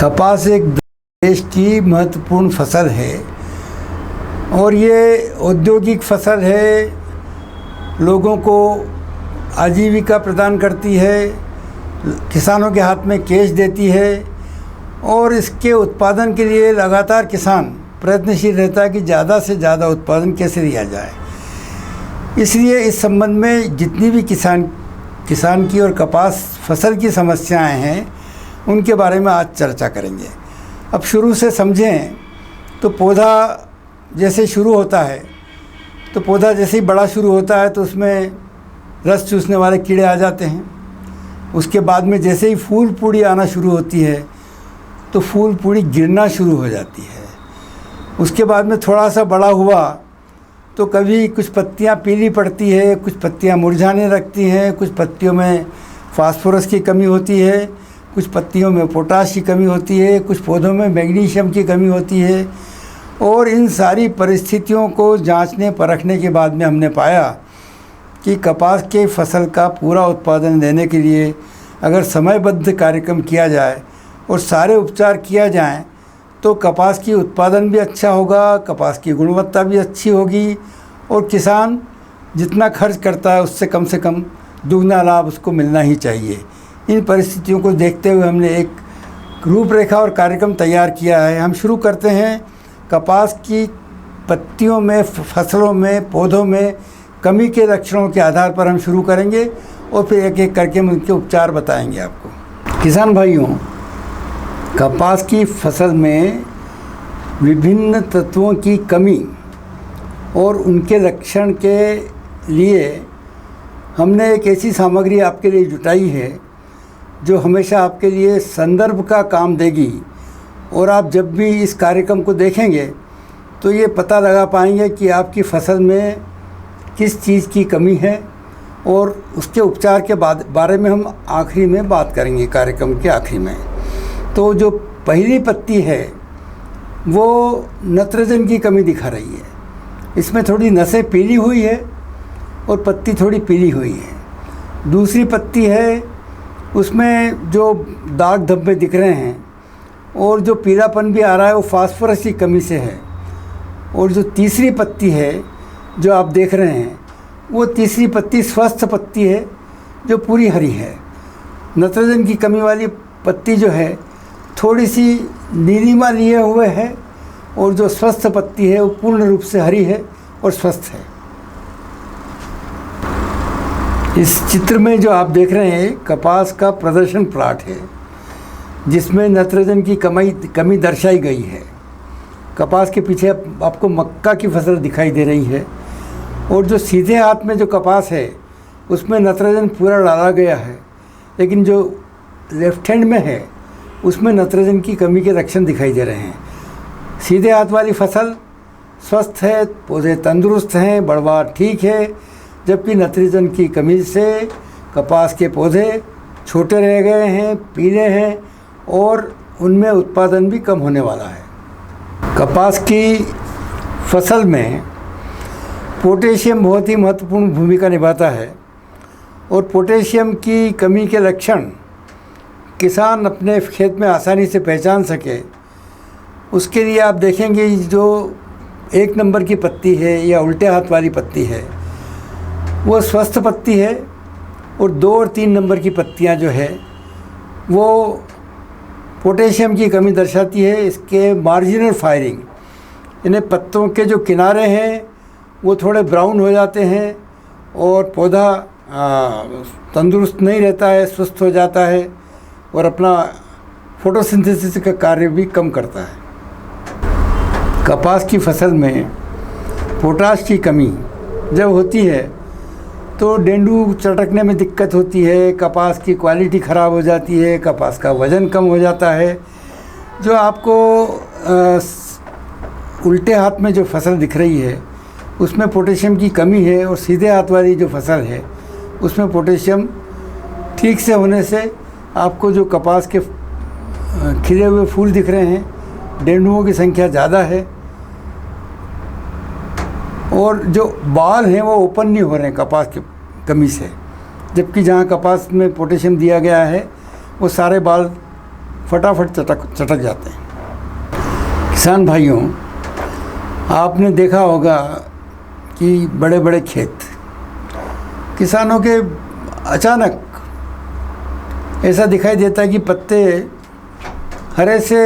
कपास एक देश की महत्वपूर्ण फसल है और ये औद्योगिक फसल है, लोगों को आजीविका प्रदान करती है, किसानों के हाथ में कैश देती है और इसके उत्पादन के लिए लगातार किसान प्रयत्नशील रहता है कि ज़्यादा से ज़्यादा उत्पादन कैसे लिया जाए। इसलिए इस संबंध में जितनी भी किसान की और कपास फसल की समस्याएं हैं उनके बारे में आज चर्चा करेंगे। अब शुरू से समझें तो पौधा जैसे शुरू होता है तो पौधा जैसे ही बड़ा शुरू होता है तो उसमें रस चूसने वाले कीड़े आ जाते हैं। उसके बाद में जैसे ही फूल पूड़ी आना शुरू होती है तो फूल पूड़ी गिरना शुरू हो जाती है। उसके बाद में थोड़ा सा बड़ा हुआ तो कभी कुछ पत्तियां पीली पड़ती है, कुछ पत्तियां मुरझाने लगती हैं, कुछ पत्तियों में फास्फोरस की कमी होती है, कुछ पत्तियों में पोटाश की कमी होती है, कुछ पौधों में मैग्नीशियम की कमी होती है। और इन सारी परिस्थितियों को जांचने परखने के बाद में हमने पाया कि कपास के फसल का पूरा उत्पादन देने के लिए अगर समयबद्ध कार्यक्रम किया जाए और सारे उपचार किया जाए तो कपास की उत्पादन भी अच्छा होगा, कपास की गुणवत्ता भी अच्छी होगी और किसान जितना खर्च करता है उससे कम दुगना लाभ उसको मिलना ही चाहिए। इन परिस्थितियों को देखते हुए हमने एक रूपरेखा और कार्यक्रम तैयार किया है। हम शुरू करते हैं कपास की पत्तियों में, फसलों में, पौधों में कमी के लक्षणों के आधार पर हम शुरू करेंगे और फिर एक एक करके हम उनके उपचार बताएंगे आपको। किसान भाइयों, कपास की फसल में विभिन्न तत्वों की कमी और उनके लक्षण के लिए हमने एक ऐसी सामग्री आपके लिए जुटाई है जो हमेशा आपके लिए संदर्भ का काम देगी और आप जब भी इस कार्यक्रम को देखेंगे तो ये पता लगा पाएंगे कि आपकी फसल में किस चीज़ की कमी है और उसके उपचार के बारे में हम आखिरी में बात करेंगे, कार्यक्रम के आखिरी में। तो जो पहली पत्ती है वो नाइट्रोजन की कमी दिखा रही है। इसमें थोड़ी नसें पीली हुई है और पत्ती थोड़ी पीली हुई है। दूसरी पत्ती है उसमें जो दाग धब्बे दिख रहे हैं और जो पीलापन भी आ रहा है वो फास्फोरस की कमी से है। और जो तीसरी पत्ती है जो आप देख रहे हैं वो तीसरी पत्ती स्वस्थ पत्ती है जो पूरी हरी है। नाइट्रोजन की कमी वाली पत्ती जो है थोड़ी सी नीलिमा लिए हुए है और जो स्वस्थ पत्ती है वो पूर्ण रूप से हरी है और स्वस्थ है। इस चित्र में जो आप देख रहे हैं कपास का प्रदर्शन प्लॉट है जिसमें नाइट्रोजन की कमी दर्शाई गई है। कपास के पीछे आपको मक्का की फसल दिखाई दे रही है और जो सीधे हाथ में जो कपास है उसमें नाइट्रोजन पूरा डाला गया है, लेकिन जो लेफ्ट हैंड में है उसमें नाइट्रोजन की कमी के लक्षण दिखाई दे रहे हैं। सीधे हाथ वाली फसल स्वस्थ है, पौधे तंदुरुस्त हैं, बढ़वार ठीक है, जबकि नाइट्रोजन की कमी से कपास के पौधे छोटे रह गए हैं, पीले हैं और उनमें उत्पादन भी कम होने वाला है। कपास की फसल में पोटेशियम बहुत ही महत्वपूर्ण भूमिका निभाता है और पोटेशियम की कमी के लक्षण किसान अपने खेत में आसानी से पहचान सके उसके लिए आप देखेंगे जो 1 नंबर की पत्ती है या उल्टे हाथ वाली पत्ती है वो स्वस्थ पत्ती है और 2 और 3 नंबर की पत्तियां जो है वो पोटेशियम की कमी दर्शाती है। इसके मार्जिनल फायरिंग, इन्हें पत्तों के जो किनारे हैं वो थोड़े ब्राउन हो जाते हैं और पौधा तंदुरुस्त नहीं रहता है, सुस्त हो जाता है और अपना फोटोसिंथेसिस का कार्य भी कम करता है। कपास की फसल में पोटाश की कमी जब होती है तो डेंडू चटकने में दिक्कत होती है, कपास की क्वालिटी ख़राब हो जाती है, कपास का वज़न कम हो जाता है। जो आपको उल्टे हाथ में जो फसल दिख रही है उसमें पोटेशियम की कमी है और सीधे हाथ वाली जो फसल है उसमें पोटेशियम ठीक से होने से आपको जो कपास के खिले हुए फूल दिख रहे हैं, डेंडुओं की संख्या ज़्यादा है और जो बाल हैं वो ओपन नहीं हो रहे हैं कपास की कमी से, जबकि जहाँ कपास में पोटेशियम दिया गया है वो सारे बाल फटाफट चटक जाते हैं। किसान भाइयों, आपने देखा होगा कि बड़े बड़े खेत, किसानों के अचानक ऐसा दिखाई देता है कि पत्ते हरे से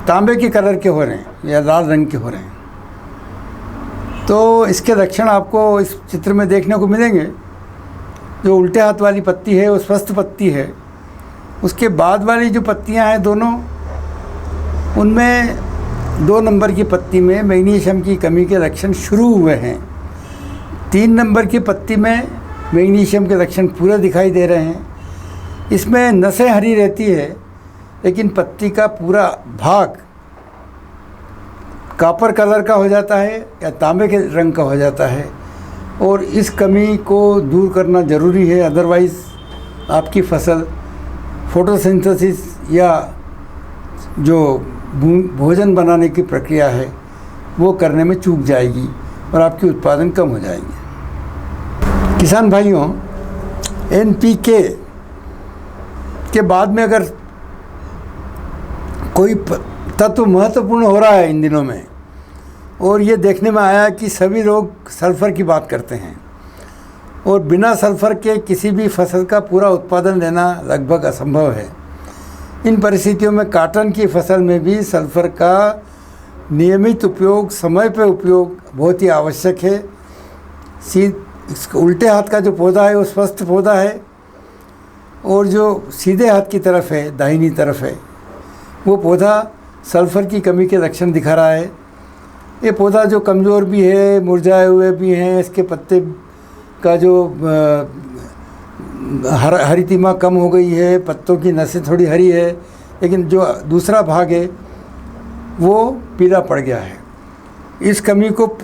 तांबे के कलर के हो रहे हैं या लाल रंग के हो रहे हैं। तो इसके लक्षण आपको इस चित्र में देखने को मिलेंगे। जो उल्टे हाथ वाली पत्ती है वो स्वस्थ पत्ती है, उसके बाद वाली जो पत्तियां हैं दोनों, उनमें 2 नंबर की पत्ती में मैग्नीशियम की कमी के लक्षण शुरू हुए हैं। 3 नंबर की पत्ती में मैग्नीशियम के लक्षण पूरे दिखाई दे रहे हैं। इसमें नसें हरी रहती है, लेकिन पत्ती का पूरा भाग कॉपर कलर का हो जाता है या तांबे के रंग का हो जाता है, और इस कमी को दूर करना ज़रूरी है। अदरवाइज़ आपकी फसल फोटोसिंथेसिस या जो भोजन बनाने की प्रक्रिया है वो करने में चूक जाएगी और आपकी उत्पादन कम हो जाएंगे। किसान भाइयों, NPK के बाद में अगर कोई तत्व महत्वपूर्ण हो रहा है इन दिनों में, और ये देखने में आया कि सभी लोग सल्फ़र की बात करते हैं, और बिना सल्फ़र के किसी भी फसल का पूरा उत्पादन लेना लगभग असंभव है। इन परिस्थितियों में कॉटन की फसल में भी सल्फ़र का नियमित उपयोग, समय पर उपयोग बहुत ही आवश्यक है। उल्टे हाथ का जो पौधा है वो स्वस्थ पौधा है, और जो सीधे हाथ की तरफ है, दाहिनी तरफ है, वो पौधा सल्फ़र की कमी के लक्षण दिखा रहा है। ये पौधा जो कमज़ोर भी है, मुरझाए हुए भी हैं, इसके पत्ते का जो हरितिमा कम हो गई है, पत्तों की नसें थोड़ी हरी है, लेकिन जो दूसरा भाग है वो पीला पड़ गया है। इस कमी को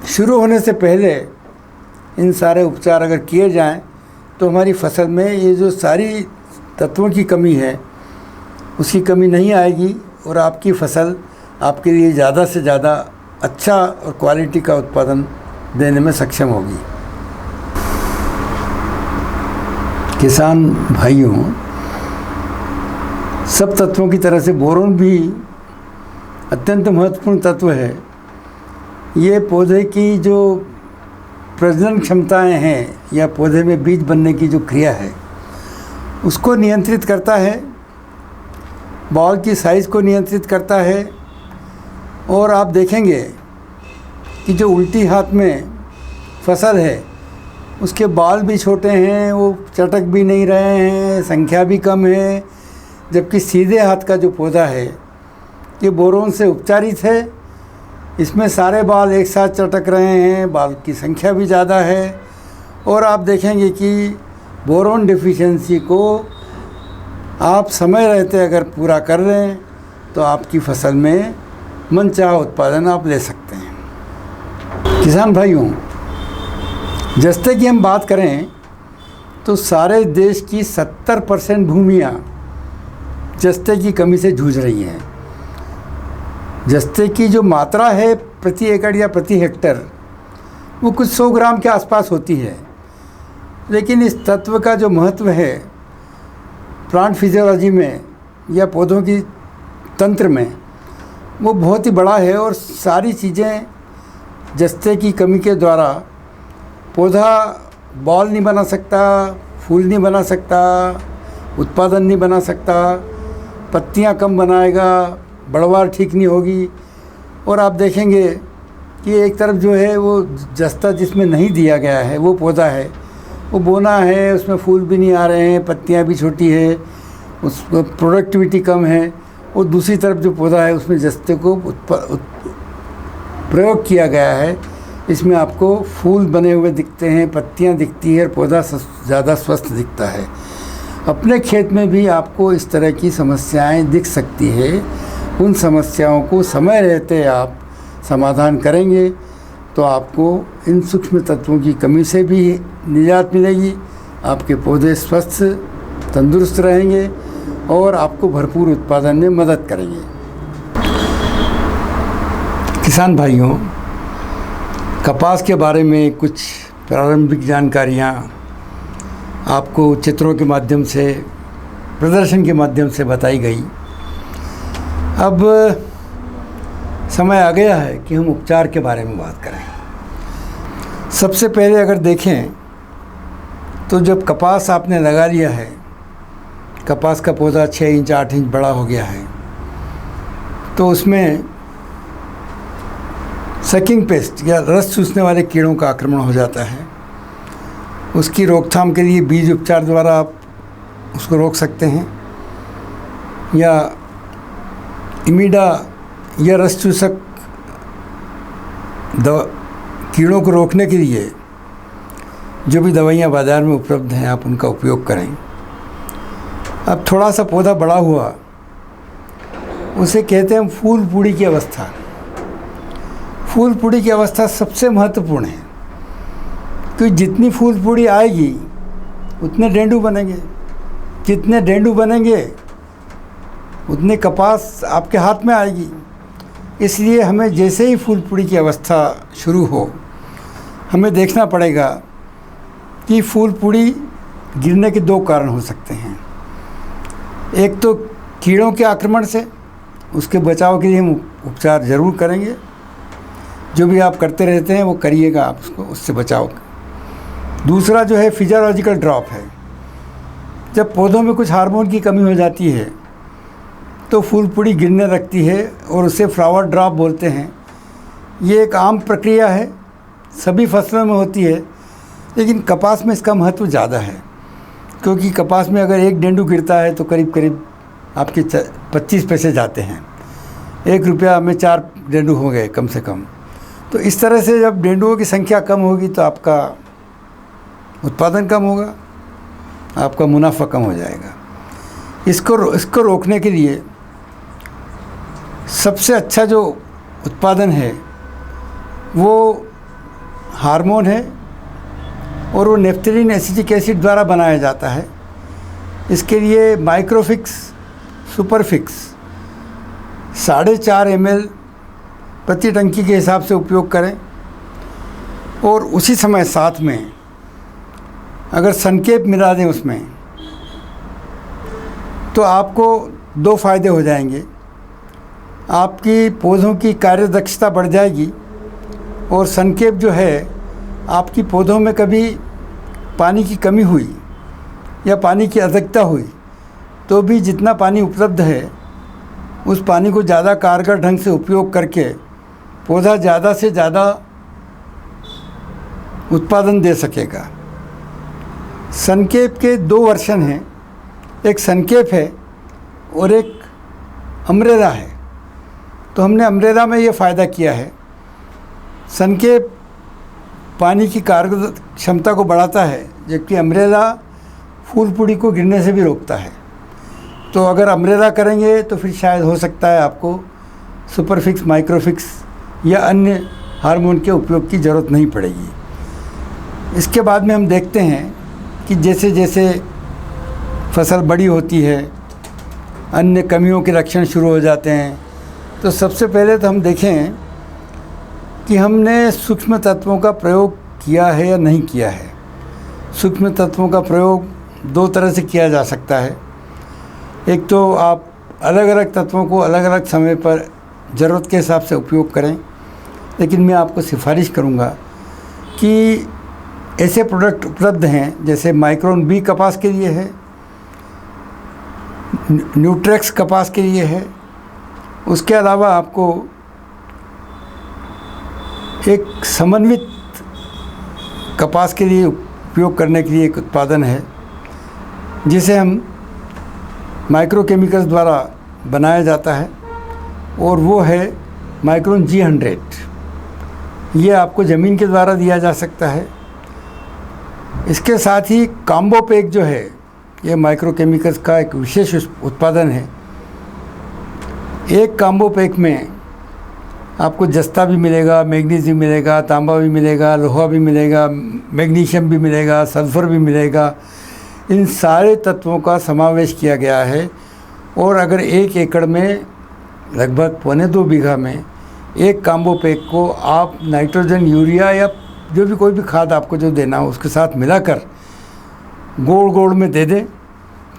शुरू होने से पहले इन सारे उपचार अगर किए जाएं तो हमारी फसल में ये जो सारी तत्वों की कमी है उसकी कमी नहीं आएगी, और आपकी फसल आपके लिए ज़्यादा से ज़्यादा अच्छा और क्वालिटी का उत्पादन देने में सक्षम होगी। किसान भाइयों, सब तत्वों की तरह से बोरोन भी अत्यंत महत्वपूर्ण तत्व है। ये पौधे की जो प्रजनन क्षमताएं हैं या पौधे में बीज बनने की जो क्रिया है उसको नियंत्रित करता है, बॉल की साइज़ को नियंत्रित करता है। और आप देखेंगे कि जो उल्टी हाथ में फसल है उसके बाल भी छोटे हैं, वो चटक भी नहीं रहे हैं, संख्या भी कम है। जबकि सीधे हाथ का जो पौधा है ये बोरोन से उपचारित है, इसमें सारे बाल एक साथ चटक रहे हैं, बाल की संख्या भी ज़्यादा है। और आप देखेंगे कि बोरोन डिफिशिएंसी को आप समय रहते अगर पूरा कर लें तो आपकी फसल में मनचाहा उत्पादन आप ले सकते हैं। किसान भाइयों, जस्ते की हम बात करें तो सारे देश की 70% भूमियाँ जस्ते की कमी से जूझ रही हैं। जस्ते की जो मात्रा है प्रति एकड़ या प्रति हेक्टर वो कुछ 100 ग्राम के आसपास होती है, लेकिन इस तत्व का जो महत्व है प्लांट फिजियोलॉजी में या पौधों की तंत्र में वो बहुत ही बड़ा है। और सारी चीज़ें जस्ते की कमी के द्वारा पौधा बॉल नहीं बना सकता, फूल नहीं बना सकता, उत्पादन नहीं बना सकता, पत्तियां कम बनाएगा, बढ़वार ठीक नहीं होगी। और आप देखेंगे कि एक तरफ जो है वो जस्ता जिसमें नहीं दिया गया है वो पौधा है, वो बोना है, उसमें फूल भी नहीं आ रहे हैं, पत्तियां भी छोटी है, उस प्रोडक्टिविटी कम है। और दूसरी तरफ जो पौधा है उसमें जस्ते को प्रयोग किया गया है, इसमें आपको फूल बने हुए दिखते हैं, पत्तियां दिखती है और पौधा ज़्यादा स्वस्थ दिखता है। अपने खेत में भी आपको इस तरह की समस्याएं दिख सकती है। उन समस्याओं को समय रहते आप समाधान करेंगे तो आपको इन सूक्ष्म तत्वों की कमी से भी निजात मिलेगी, आपके पौधे स्वस्थ तंदुरुस्त रहेंगे और आपको भरपूर उत्पादन में मदद करेंगे। किसान भाइयों, कपास के बारे में कुछ प्रारंभिक जानकारियाँ आपको चित्रों के माध्यम से प्रदर्शन के माध्यम से बताई गई। अब समय आ गया है कि हम उपचार के बारे में बात करें। सबसे पहले अगर देखें तो जब कपास आपने लगा लिया है, कपास का पौधा 6 इंच 8 इंच बड़ा हो गया है, तो उसमें सकिंग पेस्ट या रस चूसने वाले कीड़ों का आक्रमण हो जाता है। उसकी रोकथाम के लिए बीज उपचार द्वारा आप उसको रोक सकते हैं, या इमिडा या रस चूसक कीड़ों को रोकने के लिए जो भी दवाइयाँ बाज़ार में उपलब्ध हैं आप उनका उपयोग करें। अब थोड़ा सा पौधा बड़ा हुआ, उसे कहते हैं हम फूल पूड़ी की अवस्था। फूल पूड़ी की अवस्था सबसे महत्वपूर्ण है, क्योंकि जितनी फूल पूड़ी आएगी उतने डेंडू बनेंगे, जितने डेंडू बनेंगे उतने कपास आपके हाथ में आएगी। इसलिए हमें जैसे ही फूल पूड़ी की अवस्था शुरू हो, हमें देखना पड़ेगा कि फूल पूड़ी गिरने के 2 कारण हो सकते हैं। एक तो कीड़ों के आक्रमण से, उसके बचाव के लिए हम उपचार ज़रूर करेंगे। जो भी आप करते रहते हैं वो करिएगा, आप उससे बचाओ। दूसरा जो है फिजियोलॉजिकल ड्रॉप है। जब पौधों में कुछ हार्मोन की कमी हो जाती है तो फूल पूड़ी गिरने लगती है और उसे फ्लावर ड्रॉप बोलते हैं। ये एक आम प्रक्रिया है, सभी फसलों में होती है, लेकिन कपास में इसका महत्व ज़्यादा है, क्योंकि कपास में अगर एक डेंडू गिरता है तो करीब करीब आपके 25 पैसे जाते हैं। 1 रुपया में 4 डेंडू हो गए कम से कम। तो इस तरह से जब डेंडुओं की संख्या कम होगी तो आपका उत्पादन कम होगा, आपका मुनाफा कम हो जाएगा। इसको रोकने के लिए सबसे अच्छा जो उत्पादन है वो हार्मोन है, और वो नेफ्थलीन एसिटिक एसिड द्वारा बनाया जाता है। इसके लिए माइक्रोफिक्स सुपरफिक्स 4.5 ml प्रति टंकी के हिसाब से उपयोग करें, और उसी समय साथ में अगर संकेप मिला दें उसमें, तो आपको 2 फ़ायदे हो जाएंगे। आपकी पौधों की कार्यदक्षता बढ़ जाएगी, और संकेप जो है, आपकी पौधों में कभी पानी की कमी हुई या पानी की अधिकता हुई तो भी जितना पानी उपलब्ध है उस पानी को ज़्यादा कारगर ढंग से उपयोग करके पौधा ज़्यादा से ज़्यादा उत्पादन दे सकेगा। संकेप के 2 वर्जन हैं, एक संकेप है और एक अम्ब्रेला है। तो हमने अम्ब्रेला में ये फ़ायदा किया है, संकेप पानी की कारगर क्षमता को बढ़ाता है, जबकि अम्ब्रेला फूल पूड़ी को गिरने से भी रोकता है। तो अगर अम्ब्रेला करेंगे तो फिर शायद हो सकता है आपको सुपरफिक्स, माइक्रोफिक्स या अन्य हार्मोन के उपयोग की ज़रूरत नहीं पड़ेगी। इसके बाद में हम देखते हैं कि जैसे जैसे फसल बड़ी होती है, अन्य कमियों के लक्षण शुरू हो जाते हैं। तो सबसे पहले तो हम देखें कि हमने सूक्ष्म तत्वों का प्रयोग किया है या नहीं किया है। सूक्ष्म तत्वों का प्रयोग 2 तरह से किया जा सकता है। एक तो आप अलग अलग तत्वों को अलग अलग समय पर ज़रूरत के हिसाब से उपयोग करें, लेकिन मैं आपको सिफारिश करूंगा कि ऐसे प्रोडक्ट उपलब्ध हैं जैसे माइक्रोन बी कपास के लिए है, न्यूट्रेक्स कपास के लिए है। उसके अलावा आपको एक समन्वित कपास के लिए उपयोग करने के लिए एक उत्पादन है जिसे हम माइक्रोकेमिकल्स द्वारा बनाया जाता है, और वो है माइक्रोन G100। ये आपको ज़मीन के द्वारा दिया जा सकता है। इसके साथ ही कॉम्बो पैक जो है, ये माइक्रोकेमिकल्स का एक विशेष उत्पादन है। एक कॉम्बो पैक में आपको जस्ता भी मिलेगा, मैग्नीज भी मिलेगा, तांबा भी मिलेगा, लोहा भी मिलेगा, मैग्नीशियम भी मिलेगा, सल्फ़र भी मिलेगा। इन सारे तत्वों का समावेश किया गया है। और अगर 1 एकड़ में लगभग 1.25 बीघा में एक कॉम्बो पैक को आप नाइट्रोजन, यूरिया या जो भी कोई भी खाद आपको जो देना हो उसके साथ मिलाकर गोड़ गोड़ में दे दें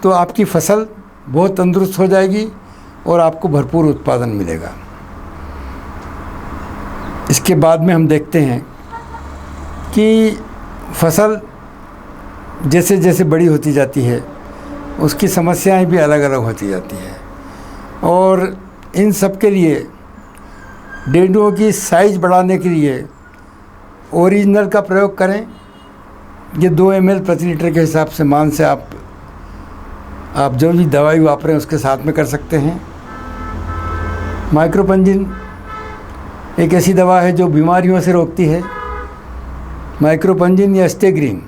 तो आपकी फसल बहुत तंदुरुस्त हो जाएगी और आपको भरपूर उत्पादन मिलेगा। इसके बाद में हम देखते हैं कि फसल जैसे जैसे बड़ी होती जाती है उसकी समस्याएं भी अलग अलग होती जाती हैं, और इन सब के लिए डेंडुओं की साइज़ बढ़ाने के लिए ओरिजिनल का प्रयोग करें। ये 2 ml प्रति लीटर के हिसाब से मान से आप जो भी दवाई वापरें उसके साथ में कर सकते हैं। माइक्रोपंजिन एक ऐसी दवा है जो बीमारियों से रोकती है। माइक्रोपंजिन या स्टेग्रीन,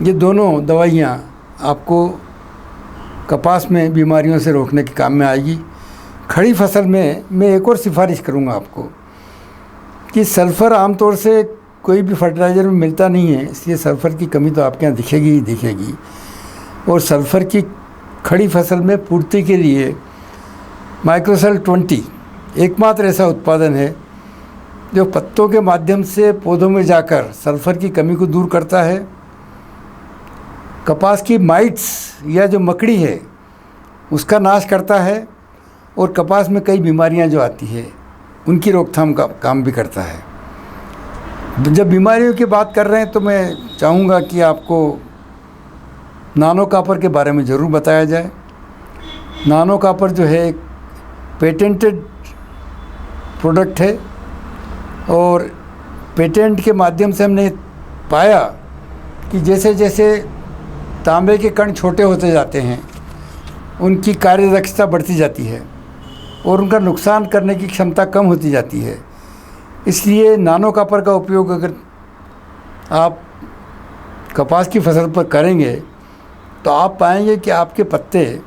ये दोनों दवाइयाँ आपको कपास में बीमारियों से रोकने के काम में आएगी। खड़ी फसल में मैं एक और सिफारिश करूँगा आपको कि सल्फ़र आमतौर से कोई भी फर्टिलाइज़र में मिलता नहीं है, इसलिए सल्फ़र की कमी तो आपके यहाँ दिखेगी ही दिखेगी। और सल्फ़र की खड़ी फसल में पूर्ति के लिए माइक्रोसेल 20 एकमात्र ऐसा उत्पादन है जो पत्तों के माध्यम से पौधों में जाकर सल्फ़र की कमी को दूर करता है। कपास की माइट्स या जो मकड़ी है उसका नाश करता है, और कपास में कई बीमारियां जो आती है उनकी रोकथाम का काम भी करता है। जब बीमारियों की बात कर रहे हैं तो मैं चाहूँगा कि आपको नानो कॉपर के बारे में ज़रूर बताया जाए। नानो कॉपर जो है एक पेटेंटेड प्रोडक्ट है, और पेटेंट के माध्यम से हमने पाया कि जैसे जैसे तांबे के कण छोटे होते जाते हैं उनकी कार्यदक्षता बढ़ती जाती है और उनका नुकसान करने की क्षमता कम होती जाती है। इसलिए नानो कॉपर का उपयोग अगर आप कपास की फसल पर करेंगे तो आप पाएंगे कि आपके पत्ते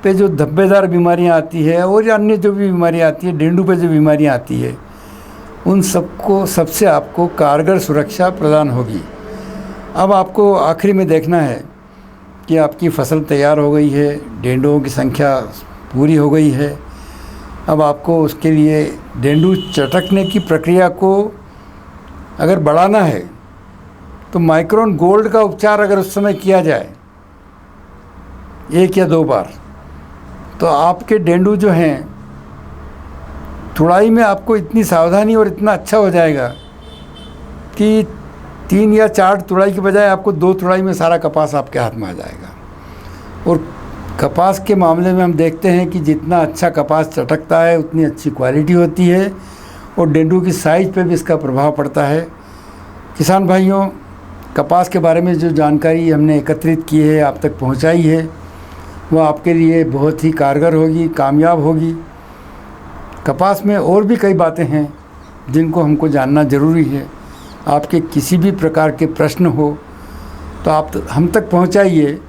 पे जो धब्बेदार बीमारियां आती है और अन्य जो भी बीमारियां आती है, डेंडू पे जो बीमारियां आती है, उन सबसे आपको कारगर सुरक्षा प्रदान होगी। अब आपको आखिरी में देखना है कि आपकी फसल तैयार हो गई है, डेंडुओं की संख्या पूरी हो गई है। अब आपको उसके लिए डेंडू चटकने की प्रक्रिया को अगर बढ़ाना है तो माइक्रोन गोल्ड का उपचार अगर उस समय किया जाए 1 या 2 बार, तो आपके डेंडू जो हैं तुड़ाई में आपको इतनी सावधानी और इतना अच्छा हो जाएगा कि 3 या 4 तुड़ाई के बजाय आपको 2 तुड़ाई में सारा कपास आपके हाथ में आ जाएगा। और कपास के मामले में हम देखते हैं कि जितना अच्छा कपास चटकता है उतनी अच्छी क्वालिटी होती है, और डेंडू की साइज़ पे भी इसका प्रभाव पड़ता है। किसान भाइयों, कपास के बारे में जो जानकारी हमने एकत्रित की है, आप तक पहुंचाई है, वो आपके लिए बहुत ही कारगर होगी, कामयाब होगी। कपास में और भी कई बातें हैं जिनको हमको जानना ज़रूरी है। आपके किसी भी प्रकार के प्रश्न हो तो आप हम तक पहुंचाइए,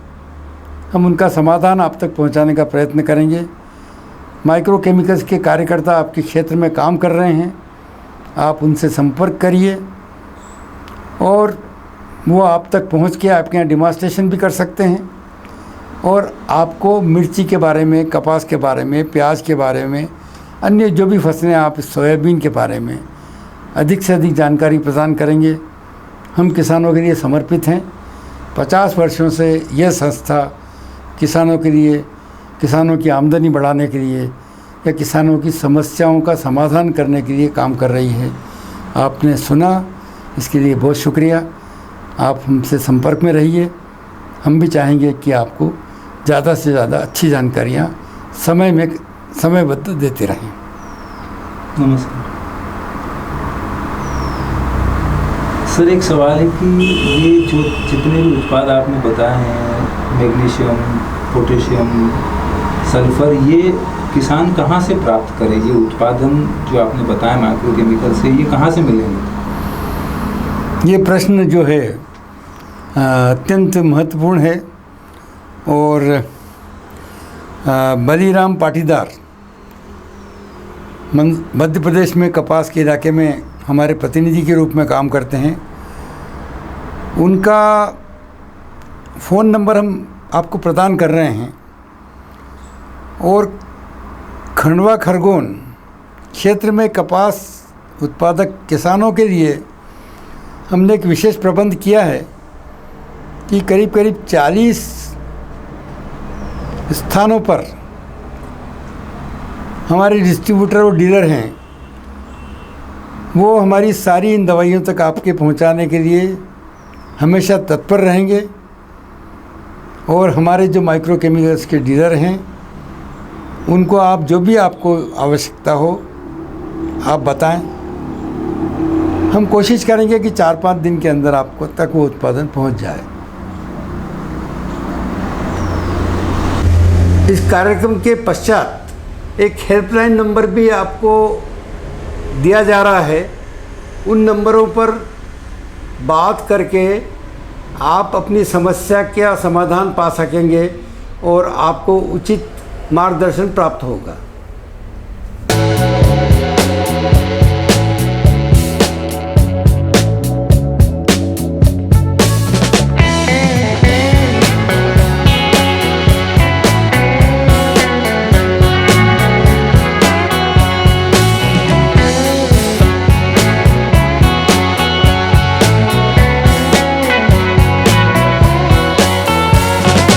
हम उनका समाधान आप तक पहुंचाने का प्रयत्न करेंगे। माइक्रो केमिकल्स के कार्यकर्ता आपके क्षेत्र में काम कर रहे हैं, आप उनसे संपर्क करिए और वो आप तक पहुंच के आपके यहाँ डिमॉन्स्ट्रेशन भी कर सकते हैं, और आपको मिर्ची के बारे में, कपास के बारे में, प्याज के बारे में, अन्य जो भी फसलें, आप सोयाबीन के बारे में अधिक से अधिक जानकारी प्रदान करेंगे। हम किसानों के लिए समर्पित हैं। 50 वर्षों से यह संस्था किसानों के लिए, किसानों की आमदनी बढ़ाने के लिए या किसानों की समस्याओं का समाधान करने के लिए काम कर रही है। आपने सुना, इसके लिए बहुत शुक्रिया। आप हमसे संपर्क में रहिए। हम भी चाहेंगे कि आपको ज़्यादा से ज़्यादा अच्छी जानकारियाँ समयबद्ध देते रहें। नमस्कार सर, एक सवाल है कि ये जो जितने भी उत्पाद आपने बताए हैं, मैग्नीशियम, पोटेशियम, सल्फर, ये किसान कहाँ से प्राप्त करे? ये उत्पादन जो आपने बताया माइक्रो केमिकल से, ये कहाँ से मिलेंगे? ये प्रश्न जो है अत्यंत महत्वपूर्ण है, और बलीराम पाटीदार मध्य प्रदेश में कपास के इलाके में हमारे प्रतिनिधि के रूप में काम करते हैं। उनका फ़ोन नंबर हम आपको प्रदान कर रहे हैं, और खंडवा खरगोन क्षेत्र में कपास उत्पादक किसानों के लिए हमने एक विशेष प्रबंध किया है कि करीब करीब 40 स्थानों पर हमारे डिस्ट्रीब्यूटर और डीलर हैं, वो हमारी सारी इन दवाइयों तक आपके पहुंचाने के लिए हमेशा तत्पर रहेंगे। और हमारे जो माइक्रो केमिकल्स के डीलर हैं, उनको आप जो भी आपको आवश्यकता हो आप बताएं। हम कोशिश करेंगे कि 4-5 दिन के अंदर आपको तक वो उत्पादन पहुंच जाए। इस कार्यक्रम के पश्चात एक हेल्पलाइन नंबर भी आपको दिया जा रहा है। उन नंबरों पर बात करके आप अपनी समस्या का समाधान पा सकेंगे और आपको उचित मार्गदर्शन प्राप्त होगा।